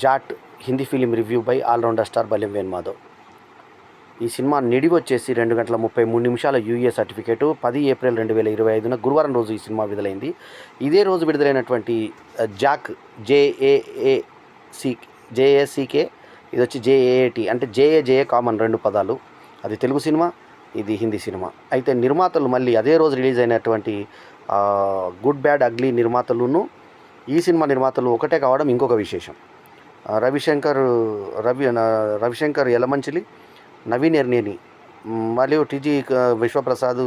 Jat Hindi film review by allrounder star Balyam Venumadhav. ఈ సినిమా నిడివి వచ్చేసి 2 గంటల 33 నిమిషాల యూఏ సర్టిఫికేటు. 10 ఏప్రిల్ 2025 గురువారం రోజు ఈ సినిమా విడుదలైంది. ఇదే రోజు విడుదలైనటువంటి జాక్ జేఏసీకే ఇది వచ్చి జేఏఏటి అంటే జేఏ కామన్ 2 పదాలు. అది తెలుగు సినిమా, ఇది హిందీ సినిమా. అయితే నిర్మాతలు మళ్ళీ అదే రోజు రిలీజ్ అయినటువంటి గుడ్ బ్యాడ్ అగ్లీ నిర్మాతలును ఈ సినిమా నిర్మాతలు ఒకటే కావడం ఇంకొక విశేషం. రవిశంకర్ యలమంచిలి, నవీన్ ఎర్నేని మరియు TG Vishwaprasad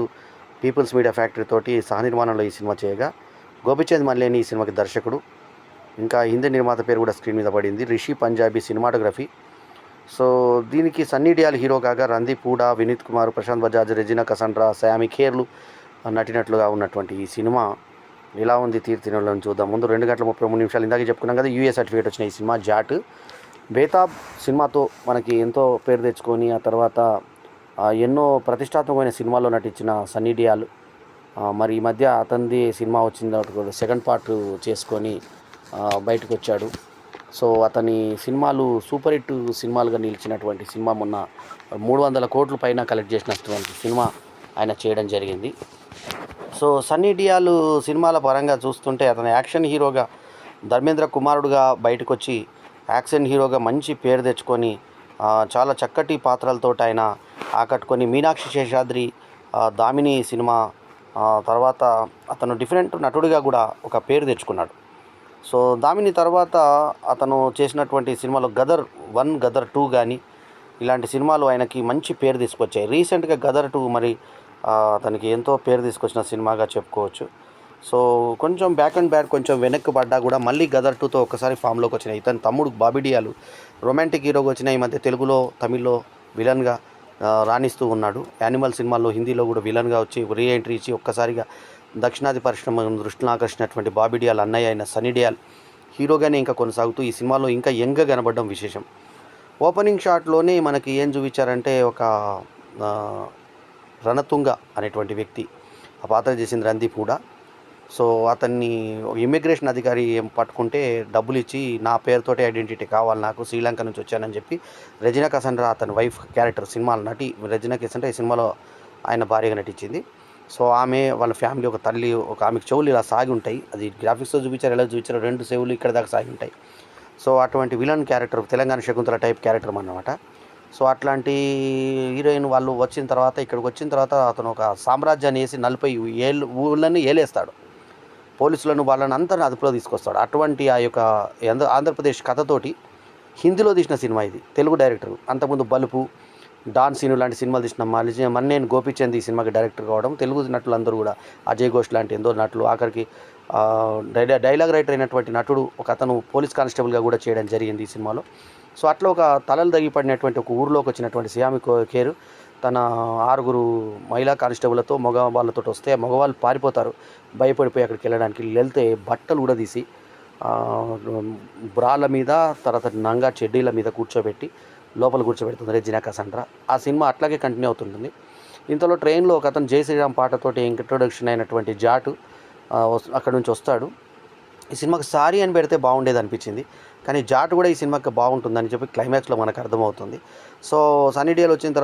People's Media Factory తోటి సహనిర్మాణంలో ఈ సినిమా చేయగా, గోపిచంద్ మల్లేని ఈ సినిమాకి దర్శకుడు. ఇంకా హిందీ నిర్మాత పేరు కూడా స్క్రీన్ మీద పడింది, రిషి పంజాబీ సినిమాటోగ్రఫీ. సో దీనికి సన్నీ డియోల్ హీరో కాగా రణదీప్ హూడా, వినీత్ కుమార్, ప్రశాంత్ బజాజ్, రెజినా కసండ్రా, సయామి ఖేర్లు నటినట్లుగా ఉన్నటువంటి ఈ సినిమా ఎలా ఉంది తీర్తినలో చూద్దాం. ముందు 2 గంటల 33 నిమిషాలు ఇందాక చెప్పుకున్నాం కదా, యూఏ సర్టిఫికేట్ వచ్చిన ఈ సినిమా జాట్. బేతాబ్ సినిమాతో మనకి ఎంతో పేరు తెచ్చుకొని ఆ తర్వాత ఎన్నో ప్రతిష్టాత్మకమైన సినిమాల్లో నటించిన సన్నీ డియోల్ మరి ఈ మధ్య అతనిది సినిమా వచ్చిన సెకండ్ పార్ట్ చేసుకొని బయటకు వచ్చాడు. సో అతని సినిమాలు సూపర్ హిట్ సినిమాలుగా నిలిచినటువంటి సినిమా మొన్న 300 కోట్ల పైన కలెక్ట్ చేసినటువంటి సినిమా ఆయన చేయడం జరిగింది. సో సన్నీ డియోల్ సినిమాల పరంగా చూస్తుంటే అతను యాక్షన్ హీరోగా ధర్మేంద్ర కుమారుడుగా బయటకు వచ్చి యాక్షన్ హీరోగా మంచి పేరు తెచ్చుకొని చాలా చక్కటి పాత్రలతో ఆయన ఆకట్టుకొని మీనాక్షి శేషాద్రి, దామిని సినిమా తర్వాత అతను డిఫరెంట్ నటుడిగా కూడా ఒక పేరు తెచ్చుకున్నాడు. సో దామిని తర్వాత అతను చేసినటువంటి సినిమాలో గదర్ 1, గదర్ 2 కానీ ఇలాంటి సినిమాలు ఆయనకి మంచి పేరు తీసుకొచ్చాయి. రీసెంట్గా గదర్ 2 మరి అతనికి ఎంతో పేరు తీసుకొచ్చిన సినిమాగా చెప్పుకోవచ్చు. సో కొంచెం బ్యాక్ అండ్ బ్యాక్ కొంచెం వెనక్కి పడ్డా కూడా మళ్ళీ గదర్ 2తో ఒకసారి ఫామ్లోకి వచ్చినాయి. ఇతని తమ్ముడు బాబీ డియోల్ రొమాంటిక్ హీరోగా వచ్చిన ఈ మధ్య తెలుగులో, తమిళ్లో విలన్గా రాణిస్తూ ఉన్నాడు. యానిమల్ సినిమాల్లో హిందీలో కూడా విలన్గా వచ్చి రీ ఎంట్రీ ఇచ్చి ఒక్కసారిగా దక్షిణాది పరిశ్రమ దృష్టిని ఆకర్షించినటువంటి బాబీ డియోల్ అన్నయ్య అయిన సన్నీ డియోల్ హీరోగానే ఇంకా కొనసాగుతూ ఈ సినిమాలో ఇంకా యంగ్గా కనబడడం విశేషం. ఓపెనింగ్ షాట్లోనే మనకి ఏం చూపించారంటే ఒక రణతుంగ అనేటువంటి వ్యక్తి ఆ పాత్ర చేసింది రణదీప్ హూడా. సో అతన్ని ఇమిగ్రేషన్ అధికారి పట్టుకుంటే డబ్బులు ఇచ్చి నా పేరుతోటి ఐడెంటిటీ కావాలి నాకు, శ్రీలంక నుంచి వచ్చానని చెప్పి రెజినా కసండ్రా అతని వైఫ్ క్యారెక్టర్ సినిమాలో నటి రెజినా కసండ్రా ఈ సినిమాలో ఆయన భార్యగా నటించింది. సో ఆమె వాళ్ళ ఫ్యామిలీ ఒక తల్లి, ఒక ఆమెకు చెవులు ఇలా సాగి ఉంటాయి, అది గ్రాఫిక్స్తో చూపించారు, ఎలా చూపించారు, 2 చెవులు ఇక్కడ దాకా సాగి ఉంటాయి. సో అటువంటి villain character Telangana Shakuntala type character అన్నమాట. సో అట్లాంటి హీరోయిన్ వాళ్ళు వచ్చిన తర్వాత ఇక్కడికి వచ్చిన తర్వాత అతను ఒక సామ్రాజ్యాన్ని వేసి 40 ఊళ్ళని ఏలేస్తాడు. పోలీసులను వాళ్ళని అంతా అదుపులో తీసుకొస్తాడు. అటువంటి ఆ యొక్క ఆంధ్రప్రదేశ్ కథతోటి హిందీలో తీసిన సినిమా ఇది. తెలుగు డైరెక్టర్ అంతకుముందు బలుపు, డాన్ సీను లాంటి సినిమాలు తీసిన మన్నేని గోపిచంద్ ఈ సినిమాకి డైరెక్టర్ కావడం. తెలుగు నటులు అందరూ కూడా అజయ్ ఘోష్ లాంటి ఎంతో నటులు, ఆఖరికి డైలాగ్ రైటర్ అయినటువంటి నటుడు ఒక అతను పోలీస్ కానిస్టేబుల్గా కూడా చేయడం జరిగింది ఈ సినిమాలో. సో అట్లా ఒక తలలు తగిపడినటువంటి ఒక ఊరిలోకి వచ్చినటువంటి సియామి ఖేర్ తన 6 మహిళా కానిస్టేబుల్తో మగవాళ్ళతో వస్తే మగవాళ్ళు పారిపోతారు, భయపడిపోయి అక్కడికి వెళ్ళడానికి. వెళ్తే బట్టలు కూడా తీసి బ్రాల మీద తర్వాత నంగా చెడ్డీల మీద కూర్చోబెట్టి లోపల కూర్చోబెడుతుంది రెజినా కసండ్రా. ఆ సినిమా అట్లాగే కంటిన్యూ అవుతుంటుంది. ఇంతలో ట్రైన్లో ఒక అతను జై శ్రీరామ్ పాటతోటి ఇంట్రొడక్షన్ అయినటువంటి జాటు అక్కడ నుంచి వస్తాడు. ఈ సినిమాకి సారీ అని పెడితే బాగుండేది అనిపించింది, కానీ జాట్ కూడా ఈ సినిమాకి బాగుంటుందని చెప్పి క్లైమాక్స్లో మనకు అర్థమవుతుంది. సో సన్నీ డియోల్ వచ్చిన తర్వాత